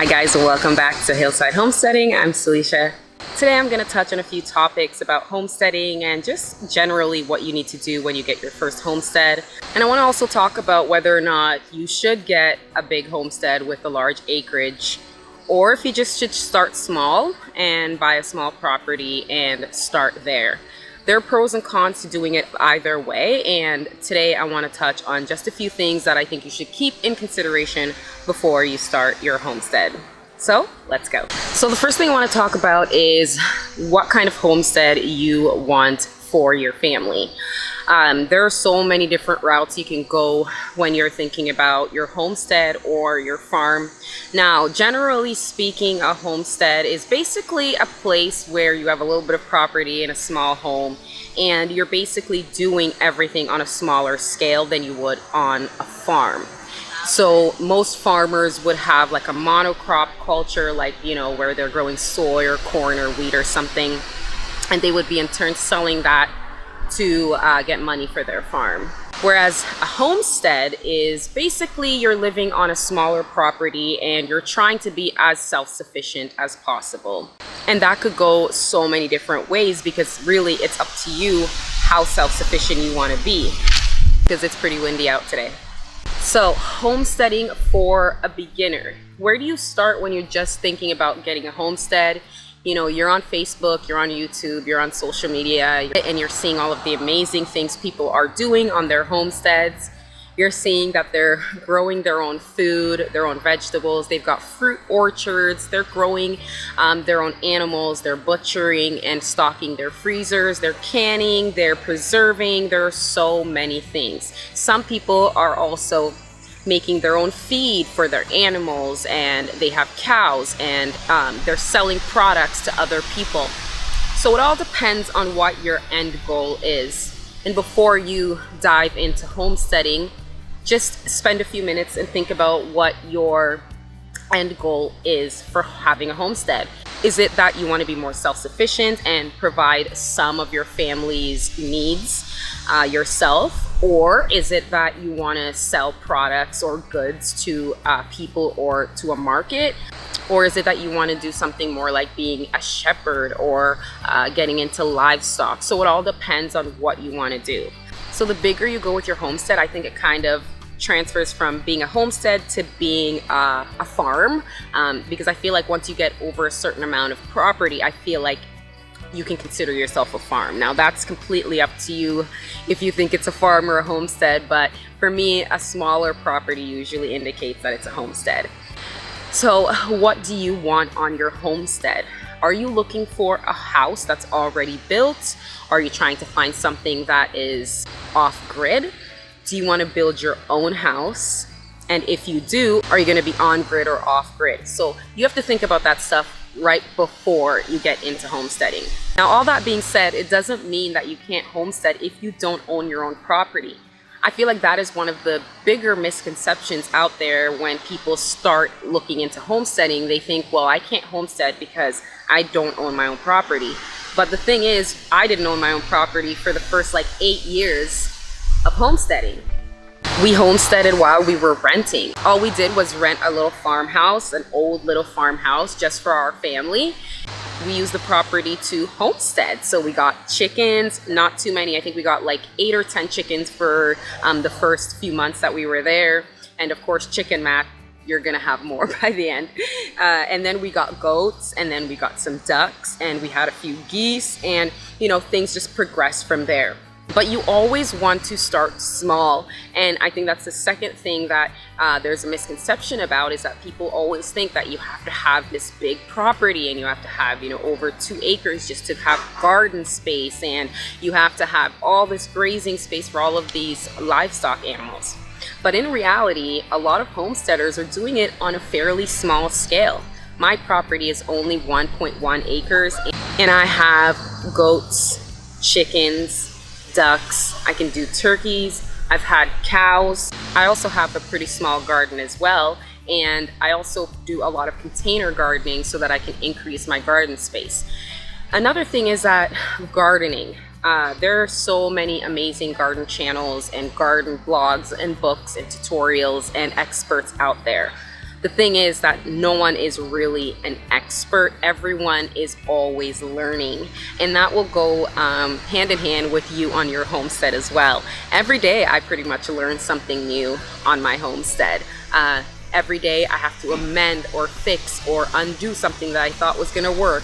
Hi guys, and welcome back to Hillside Homesteading. I'm Salisha. Today I'm going to touch on a few topics about homesteading and just generally what you need to do when you get your first homestead. And I want to also talk about whether or not you should get a big homestead with a large acreage, or if you just should start small and buy a small property and start there. There are pros and cons to doing it either way, and today I want to touch on just a few things that I think you should keep in consideration before you start your homestead. So let's go. So the first thing I want to talk about is what kind of homestead you want for your family. There are so many different routes you can go when you're thinking about your homestead or your farm. Now, generally speaking, a homestead is basically a place where you have a little bit of property in a small home, and you're basically doing everything on a smaller scale than you would on a farm. So most farmers would have like a monocrop culture, like, where they're growing soy or corn or wheat or something, and they would be in turn selling that to get money for their farm. Whereas a homestead is basically you're living on a smaller property and you're trying to be as self-sufficient as possible. And that could go so many different ways, because really it's up to you how self-sufficient you want to be, because it's pretty windy out today. So homesteading for a beginner. Where do you start when you're just thinking about getting a homestead? You're on Facebook, you're on YouTube, you're on social media, and you're seeing all of the amazing things people are doing on their homesteads. You're seeing that they're growing their own food, their own vegetables. They've got fruit orchards. They're growing their own animals. They're butchering and stocking their freezers. They're canning, they're preserving. There are so many things. Some people are also making their own feed for their animals, and they have cows, and they're selling products to other people. So it all depends on what your end goal is. And before you dive into homesteading, just spend a few minutes and think about what your end goal is for having a homestead. Is it that you want to be more self-sufficient and provide some of your family's needs yourself? Or is it that you want to sell products or goods to people or to a market? Or is it that you want to do something more like being a shepherd or getting into livestock? So it all depends on what you want to do. So the bigger you go with your homestead, I think it kind of transfers from being a homestead to being a farm, because I feel like once you get over a certain amount of property, I feel like you can consider yourself a farm. Now that's completely up to you if you think it's a farm or a homestead, but for me, a smaller property usually indicates that it's a homestead. So what do you want on your homestead? Are you looking for a house that's already built? Are you trying to find something that is off-grid? Do you want to build your own house? And if you do, are you going to be on-grid or off-grid? So you have to think about that stuff right before you get into homesteading. Now, all that being said, it doesn't mean that you can't homestead if you don't own your own property. I feel like that is one of the bigger misconceptions out there when people start looking into homesteading. They think, well, I can't homestead because I don't own my own property. But the thing is, I didn't own my own property for the first 8 years of homesteading. We homesteaded while we were renting. All we did was rent a little farmhouse, an old little farmhouse just for our family. We used the property to homestead. So we got chickens, not too many. I think we got 8 or 10 chickens for the first few months that we were there. And of course, chicken math, you're gonna have more by the end. And then we got goats, and then we got some ducks, and we had a few geese, and things just progressed from there. But you always want to start small. And I think that's the second thing that there's a misconception about, is that people always think that you have to have this big property and you have to have, over 2 acres just to have garden space, and you have to have all this grazing space for all of these livestock animals. But in reality, a lot of homesteaders are doing it on a fairly small scale. My property is only 1.1 acres, and I have goats, chickens, ducks, I can do turkeys, I've had cows. I also have a pretty small garden as well, and I also do a lot of container gardening so that I can increase my garden space. Another thing is that gardening. There are so many amazing garden channels and garden blogs and books and tutorials and experts out there. The thing is that no one is really an expert. Everyone is always learning, and that will go hand in hand with you on your homestead as well. Every day I pretty much learn something new on my homestead. Every day I have to amend or fix or undo something that I thought was gonna work.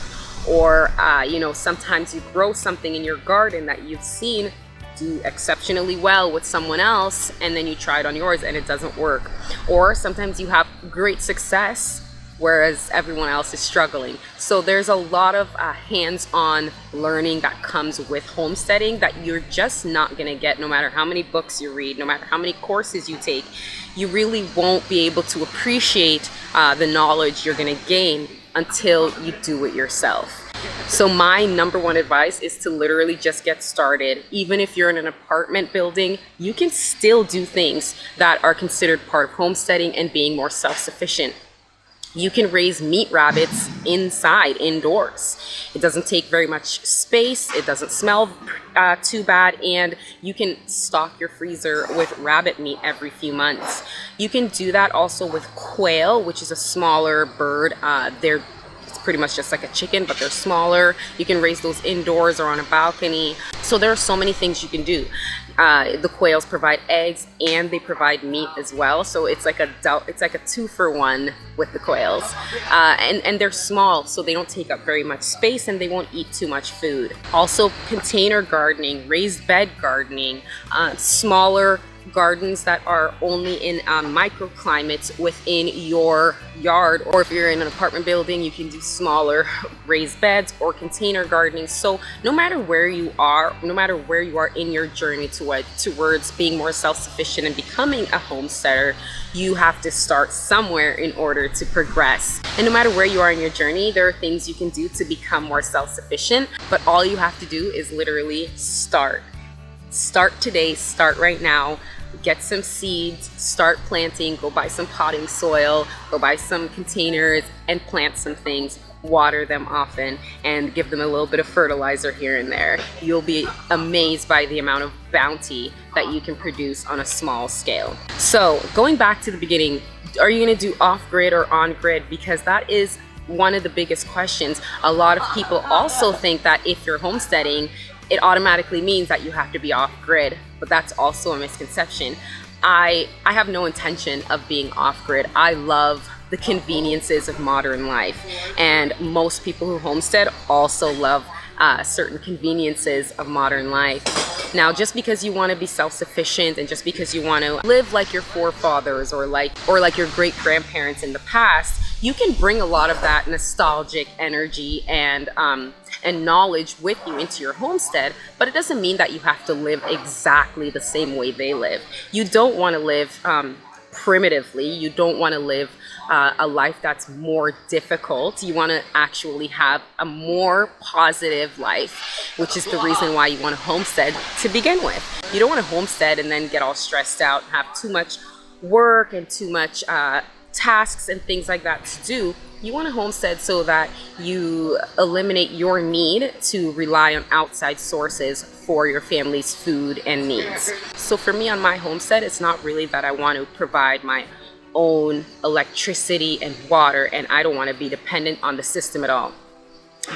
Or, you know, sometimes you grow something in your garden that you've seen do exceptionally well with someone else, and then you try it on yours and it doesn't work. Or sometimes you have great success whereas everyone else is struggling. So there's a lot of hands-on learning that comes with homesteading that you're just not gonna get no matter how many books you read, no matter how many courses you take. You really won't be able to appreciate the knowledge you're gonna gain until you do it yourself. So my number one advice is to literally just get started. Even if you're in an apartment building, you can still do things that are considered part of homesteading and being more self-sufficient. You can raise meat rabbits indoors. It doesn't take very much space, it doesn't smell too bad, and you can stock your freezer with rabbit meat every few months. You can do that also with quail, which is a smaller bird. It's pretty much just like a chicken, but they're smaller. You can raise those indoors or on a balcony. So there are so many things you can do. The quails provide eggs and they provide meat as well. So it's like a 2-for-1 with the quails. And they're small, so they don't take up very much space and they won't eat too much food. Also, container gardening, raised bed gardening, smaller gardens that are only in microclimates within your yard, or if you're in an apartment building, you can do smaller raised beds or container gardening. So no matter where you are in your journey towards being more self-sufficient and becoming a homesteader, you have to start somewhere in order to progress. And no matter where you are in your journey, there are things you can do to become more self-sufficient, but all you have to do is literally start. Start today, start right now. Get some seeds, start planting, go buy some potting soil, go buy some containers and plant some things. Water them often and give them a little bit of fertilizer here and there. You'll be amazed by the amount of bounty that you can produce on a small scale. So going back to the beginning, are you going to do off-grid or on-grid? Because that is one of the biggest questions. A lot of people also think that if you're homesteading, it automatically means that you have to be off-grid, but that's also a misconception. I have no intention of being off-grid. I love the conveniences of modern life, and most people who homestead also love certain conveniences of modern life. Now, just because you want to be self-sufficient and just because you want to live like your forefathers or like your great-grandparents in the past, you can bring a lot of that nostalgic energy and knowledge with you into your homestead, but it doesn't mean that you have to live exactly the same way they live. You don't want to live primitively. You don't want to live a life that's more difficult. You want to actually have a more positive life, which is the reason why you want to homestead to begin with. You don't want to homestead and then get all stressed out and have too much work and too much tasks and things like that to do. You want to homestead so that you eliminate your need to rely on outside sources for your family's food and needs. So for me on my homestead, it's not really that I want to provide my own electricity and water and I don't want to be dependent on the system at all.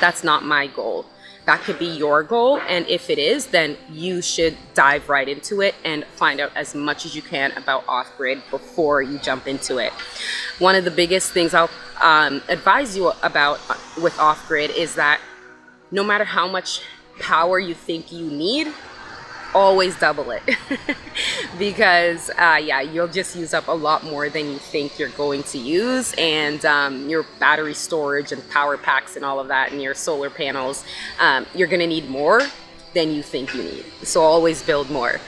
That's not my goal. That could be your goal, and if it is, then you should dive right into it and find out as much as you can about off-grid before you jump into it. One of the biggest things I'll advise you about with off-grid is that no matter how much power you think you need, always double it. Because you'll just use up a lot more than you think you're going to use, and your battery storage and power packs and all of that and your solar panels, you're gonna need more than you think you need. So always build more.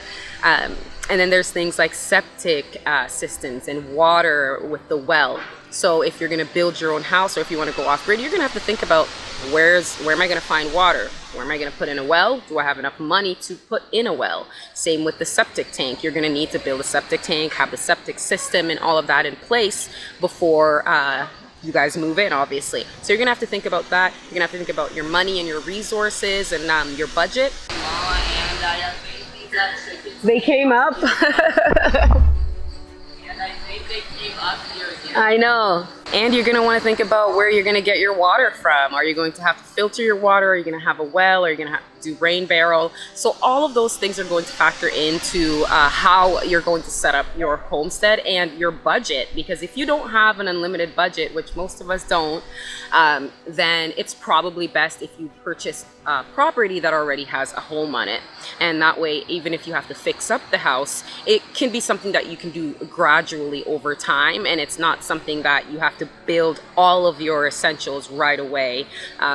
And then there's things like septic systems and water with the well. So if you're gonna build your own house, or if you wanna go off-grid, you're gonna have to think about where am I gonna find water? Where am I gonna put in a well? Do I have enough money to put in a well? Same with the septic tank. You're gonna need to build a septic tank, have the septic system and all of that in place before you guys move in, obviously. So you're gonna have to think about that. You're gonna have to think about your money and your resources and your budget. They came up. They came up here again. I know. And you're going to want to think about where you're going to get your water from. Are you going to have to filter your water? Are you going to have a well? Are you going to have to do rain barrel? So all of those things are going to factor into how you're going to set up your homestead and your budget. Because if you don't have an unlimited budget, which most of us don't, then it's probably best if you purchase a property that already has a home on it. And that way, even if you have to fix up the house, it can be something that you can do gradually over time, and it's not something that you have to build all of your essentials right away,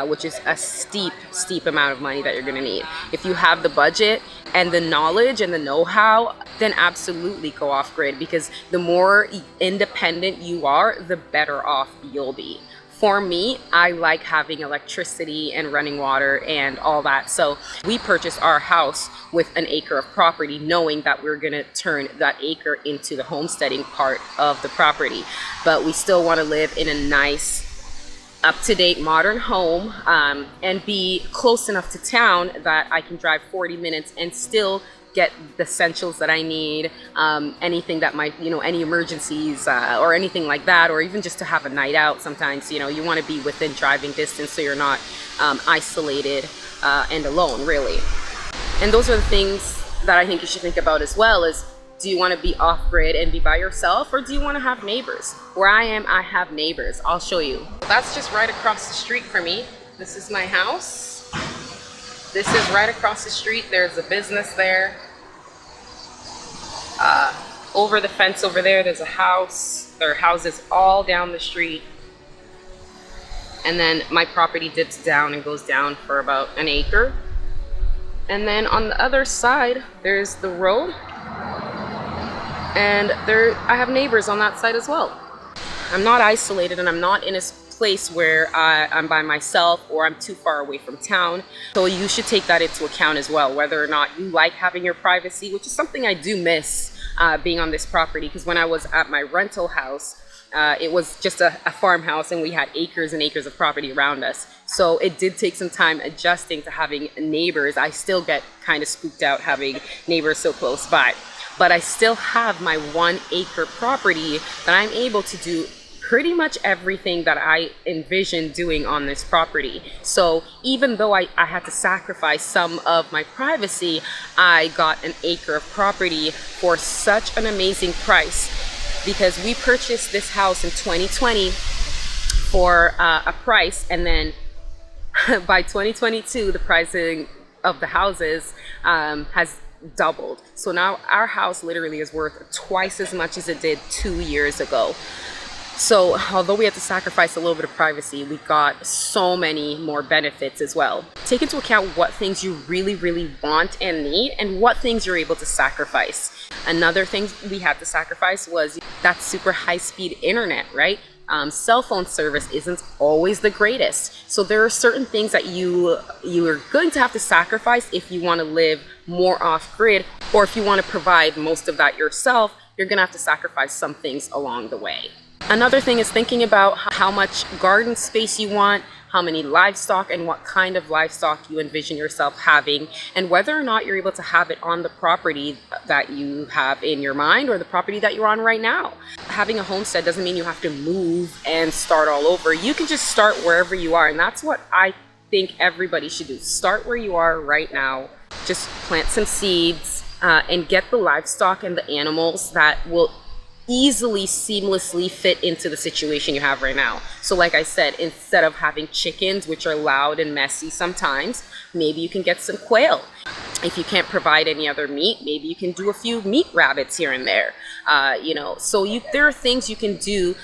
which is a steep amount of money that you're going to need. If you have the budget and the knowledge and the know-how, then absolutely go off grid, because the more independent you are, the better off you'll be. For me, I like having electricity and running water and all that. So we purchased our house with an acre of property, knowing that we're gonna turn that acre into the homesteading part of the property. But we still wanna live in a nice, up-to-date modern home, and be close enough to town that I can drive 40 minutes and still get the essentials that I need, anything that might, any emergencies or anything like that, or even just to have a night out. Sometimes, you want to be within driving distance so you're not isolated and alone, really. And those are the things that I think you should think about as well, is do you want to be off-grid and be by yourself, or do you want to have neighbors? Where I am, I have neighbors. I'll show you. That's just right across the street from me. This is my house. This is right across the street. There's a business there. Over the fence over there, there's a house. There are houses all down the street. And then my property dips down and goes down for about an acre. And then on the other side, there's the road. And I have neighbors on that side as well. I'm not isolated, and I'm not in a place where I'm by myself or I'm too far away from town. So you should take that into account as well, whether or not you like having your privacy, which is something I do miss being on this property, because when I was at my rental house, it was just a farmhouse, and we had acres and acres of property around us. So it did take some time adjusting to having neighbors. I still get kind of spooked out having neighbors so close by, but I still have my 1 acre property that I'm able to do pretty much everything that I envisioned doing on this property. So even though I had to sacrifice some of my privacy, I got an acre of property for such an amazing price, because we purchased this house in 2020 for a price, and then by 2022 the pricing of the houses has doubled. So now our house literally is worth twice as much as it did 2 years ago. So although we had to sacrifice a little bit of privacy, we got so many more benefits as well. Take into account what things you really, really want and need, and what things you're able to sacrifice. Another thing we had to sacrifice was that super high-speed internet, right? Cell phone service isn't always the greatest. So there are certain things that you are going to have to sacrifice if you want to live more off-grid, or if you want to provide most of that yourself, you're going to have to sacrifice some things along the way. Another thing is thinking about how much garden space you want, how many livestock, and what kind of livestock you envision yourself having, and whether or not you're able to have it on the property that you have in your mind, or the property that you're on right now. Having a homestead doesn't mean you have to move and start all over. You can just start wherever you are, and that's what I think everybody should do. Start where you are right now. Just plant some seeds and get the livestock and the animals that will easily, seamlessly fit into the situation you have right now. So like I said, instead of having chickens, which are loud and messy sometimes, maybe you can get some quail. If you can't provide any other meat, maybe you can do a few meat rabbits here and there. So there are things you can do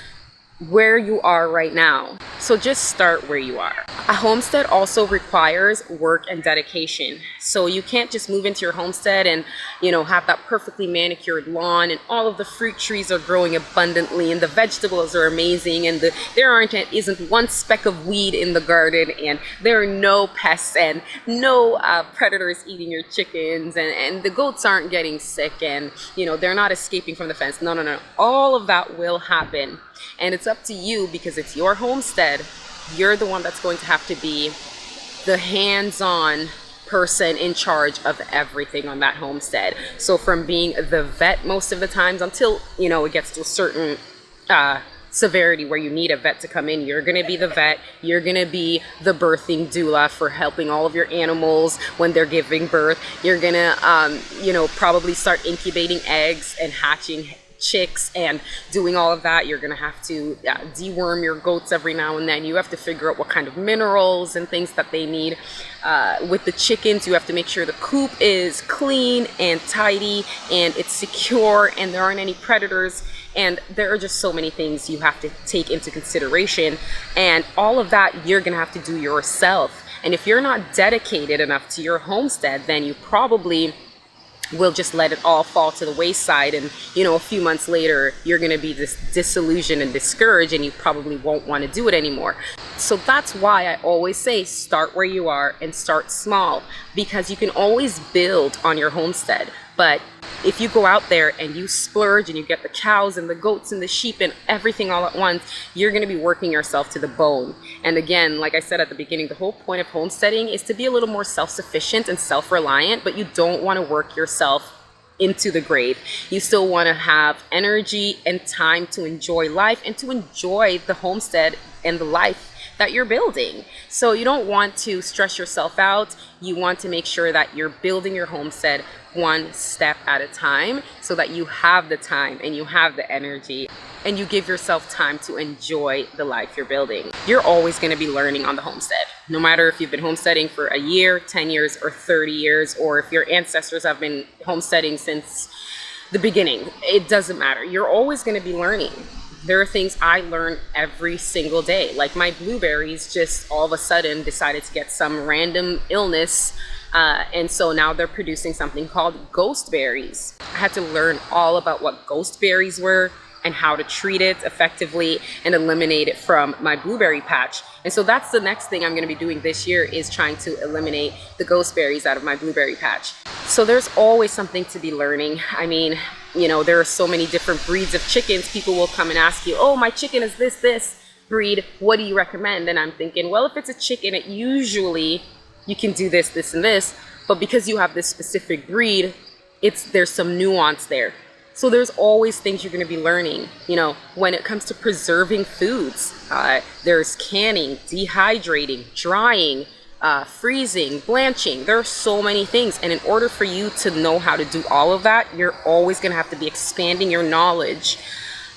where you are right now. So just start where you are. A homestead also requires work and dedication. So you can't just move into your homestead and, have that perfectly manicured lawn and all of the fruit trees are growing abundantly and the vegetables are amazing and there isn't one speck of weed in the garden and there are no pests and no predators eating your chickens and the goats aren't getting sick and, they're not escaping from the fence. No. All of that will happen. And it's up to you, because it's your homestead. You're the one that's going to have to be the hands-on person in charge of everything on that homestead. So from being the vet most of the times until, it gets to a certain severity where you need a vet to come in, you're going to be the vet. You're going to be the birthing doula for helping all of your animals when they're giving birth. You're going to, probably start incubating eggs and hatching chicks and doing all of that. You're going to have to deworm your goats every now and then. You have to figure out what kind of minerals and things that they need. With the chickens, you have to make sure the coop is clean and tidy and it's secure and there aren't any predators. And there are just so many things you have to take into consideration. And all of that you're going to have to do yourself. And if you're not dedicated enough to your homestead, then you probably will just let it all fall to the wayside, and a few months later you're going to be disillusioned and discouraged, and you probably won't want to do it anymore. So that's why I always say start where you are and start small, because you can always build on your homestead. But if you go out there and you splurge and you get the cows and the goats and the sheep and everything all at once, you're going to be working yourself to the bone. And again, like I said at the beginning, the whole point of homesteading is to be a little more self-sufficient and self-reliant, but you don't want to work yourself into the grave. You still want to have energy and time to enjoy life and to enjoy the homestead and the life that you're building. So you don't want to stress yourself out. You want to make sure that you're building your homestead one step at a time, so that you have the time and you have the energy and you give yourself time to enjoy the life you're building. You're always going to be learning on the homestead, no matter if you've been homesteading for a year, 10 years, or 30 years, or if your ancestors have been homesteading since the beginning. It doesn't matter. You're always going to be learning. There are things I learn every single day. Like my blueberries just all of a sudden decided to get some random illness. And so now they're producing something called ghost berries. I had to learn all about what ghost berries were and how to treat it effectively and eliminate it from my blueberry patch. And so that's the next thing I'm going to be doing this year, is trying to eliminate the ghost berries out of my blueberry patch. So there's always something to be learning. I mean, there are so many different breeds of chickens. People will come and ask you, oh, my chicken is this breed. What do you recommend? And I'm thinking, well, if it's a chicken, it usually you can do this, this, and this. But because you have this specific breed, there's some nuance there. So there's always things you're going to be learning. When it comes to preserving foods, there's canning, dehydrating, drying, freezing, blanching. There are so many things. And in order for you to know how to do all of that, you're always going to have to be expanding your knowledge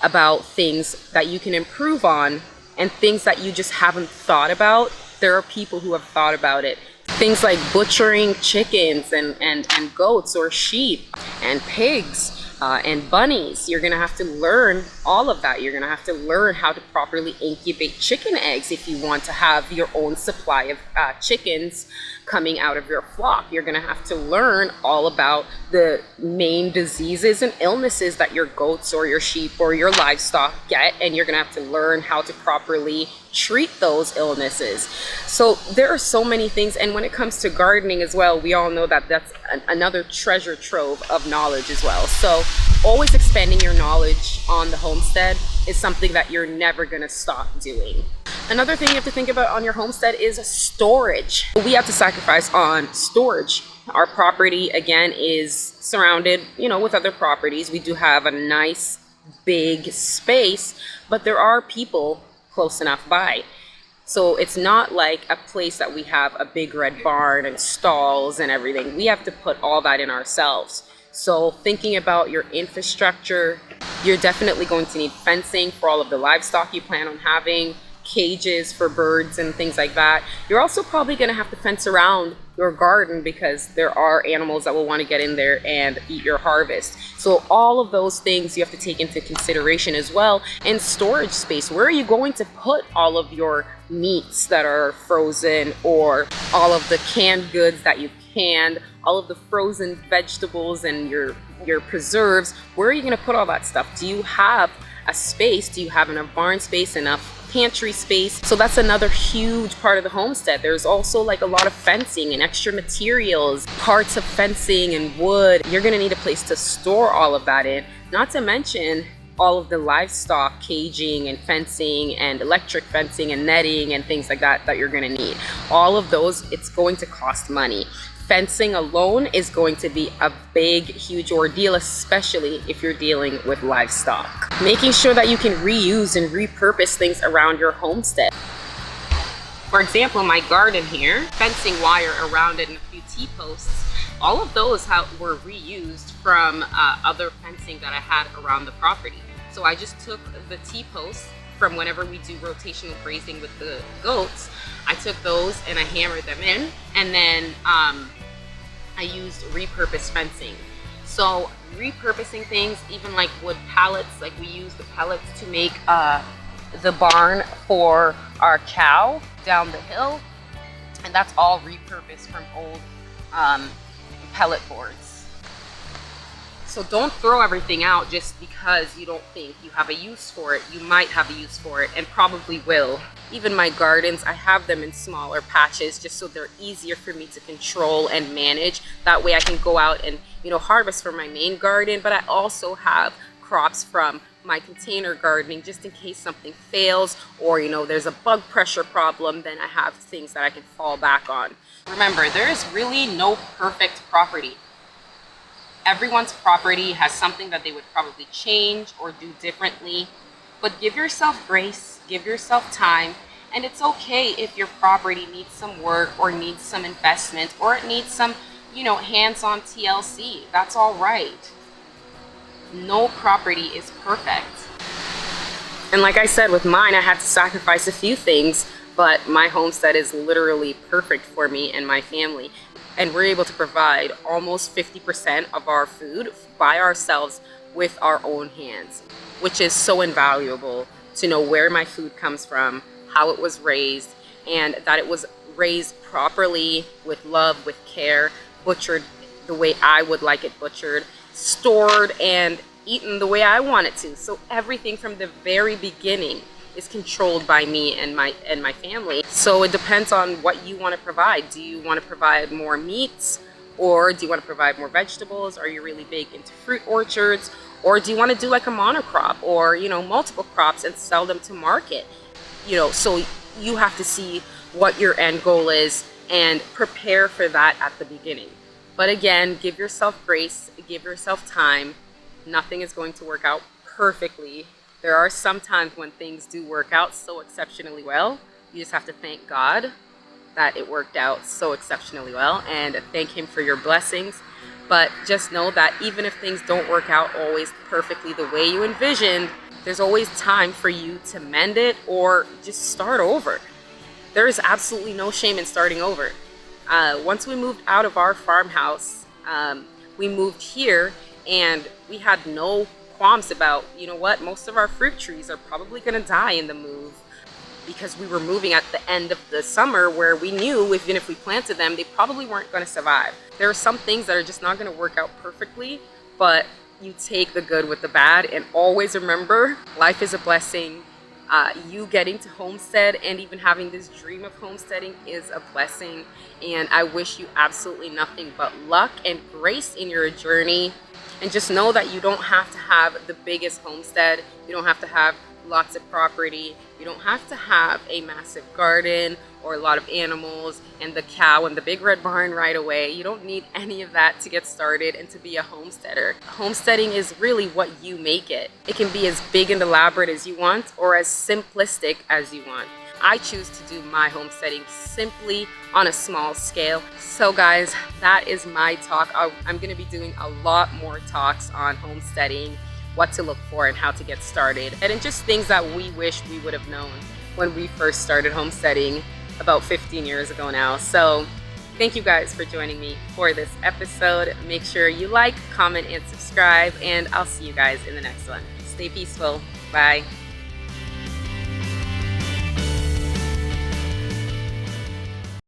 about things that you can improve on and things that you just haven't thought about. There are people who have thought about it. Things like butchering chickens and goats or sheep and pigs and bunnies. You're going to have to learn all of that. You're going to have to learn how to properly incubate chicken eggs if you want to have your own supply of chickens coming out of your flock. You're going to have to learn all about the main diseases and illnesses that your goats or your sheep or your livestock get, and you're going to have to learn how to properly treat those illnesses. So there are so many things. And when it comes to gardening as well, we all know that that's another treasure trove of knowledge as well. So always expanding your knowledge on the homestead is something that you're never going to stop doing. Another thing you have to think about on your homestead is storage. We have to sacrifice on storage. Our property, again, is surrounded, with other properties. We do have a nice big space, but there are people close enough by. So it's not like a place that we have a big red barn and stalls and everything. We have to put all that in ourselves. So thinking about your infrastructure, you're definitely going to need fencing for all of the livestock you plan on having, cages for birds and things like that. You're also probably going to have to fence around your garden because there are animals that will want to get in there and eat your harvest. So all of those things you have to take into consideration as well. And storage space. Where are you going to put all of your meats that are frozen, or all of the canned goods that you've canned, all of the frozen vegetables and your preserves? Where are you going to put all that stuff? Do you have a space? Do you have enough barn space, enough pantry space? So that's another huge part of the homestead. There's also like a lot of fencing and extra materials, parts of fencing and wood. You're going to need a place to store all of that in, not to mention all of the livestock caging and fencing and electric fencing and netting and things like that you're going to need. All of those, it's going to cost money. fencing alone is going to be a big, huge ordeal, especially if you're dealing with livestock. Making sure that you can reuse and repurpose things around your homestead. For example, my garden here, fencing wire around it and a few T-posts, all of those were reused from other fencing that I had around the property. So I just took the T-posts from whenever we do rotational grazing with the goats. I took those and I hammered them in, and then I used repurposed fencing. So repurposing things, even like wood pallets, like we use the pellets to make the barn for our cow down the hill, and that's all repurposed from old pellet boards. So don't throw everything out just because you don't think you have a use for it. You might have a use for it and probably will. Even my gardens, I have them in smaller patches just so they're easier for me to control and manage. That way I can go out and, harvest from my main garden, but I also have crops from my container gardening just in case something fails, or there's a bug pressure problem. Then I have things that I can fall back on. Remember, there is really no perfect property. Everyone's property has something that they would probably change or do differently, but give yourself grace, give yourself time, and it's okay if your property needs some work or needs some investment or it needs some, hands-on TLC. That's all right. No property is perfect. And like I said, with mine, I had to sacrifice a few things, but my homestead is literally perfect for me and my family. And we're able to provide almost 50% of our food by ourselves with our own hands, which is so invaluable to know where my food comes from, how it was raised, and that it was raised properly with love, with care, butchered the way I would like it butchered, stored and eaten the way I want it to. So everything from the very beginning is controlled by me and my family. So it depends on what you want to provide. Do you want to provide more meats, or do you want to provide more vegetables? Are you really big into fruit orchards, or do you want to do like a monocrop or multiple crops and sell them to market? So you have to see what your end goal is and prepare for that at the beginning. But again, give yourself grace, give yourself time. Nothing is going to work out perfectly. There are some times when things do work out so exceptionally well. You just have to thank God that it worked out so exceptionally well and thank Him for your blessings. But just know that even if things don't work out always perfectly the way you envisioned, there's always time for you to mend it or just start over. There is absolutely no shame in starting over. Once we moved out of our farmhouse, we moved here and we had no qualms about, most of our fruit trees are probably going to die in the move, because we were moving at the end of the summer where we knew even if we planted them, they probably weren't going to survive. There are some things that are just not going to work out perfectly, but you take the good with the bad, and always remember, life is a blessing. You getting to homestead and even having this dream of homesteading is a blessing, and I wish you absolutely nothing but luck and grace in your journey. And just know that you don't have to have the biggest homestead. You don't have to have lots of property. You don't have to have a massive garden or a lot of animals and the cow and the big red barn right away. You don't need any of that to get started and to be a homesteader. Homesteading is really what you make it. It can be as big and elaborate as you want or as simplistic as you want. I choose to do my homesteading simply on a small scale. So guys, that is my talk. I'm going to be doing a lot more talks on homesteading, what to look for and how to get started, and just things that we wish we would have known when we first started homesteading about 15 years ago now. So thank you guys for joining me for this episode. Make sure you like, comment, and subscribe, and I'll see you guys in the next one. Stay peaceful. Bye.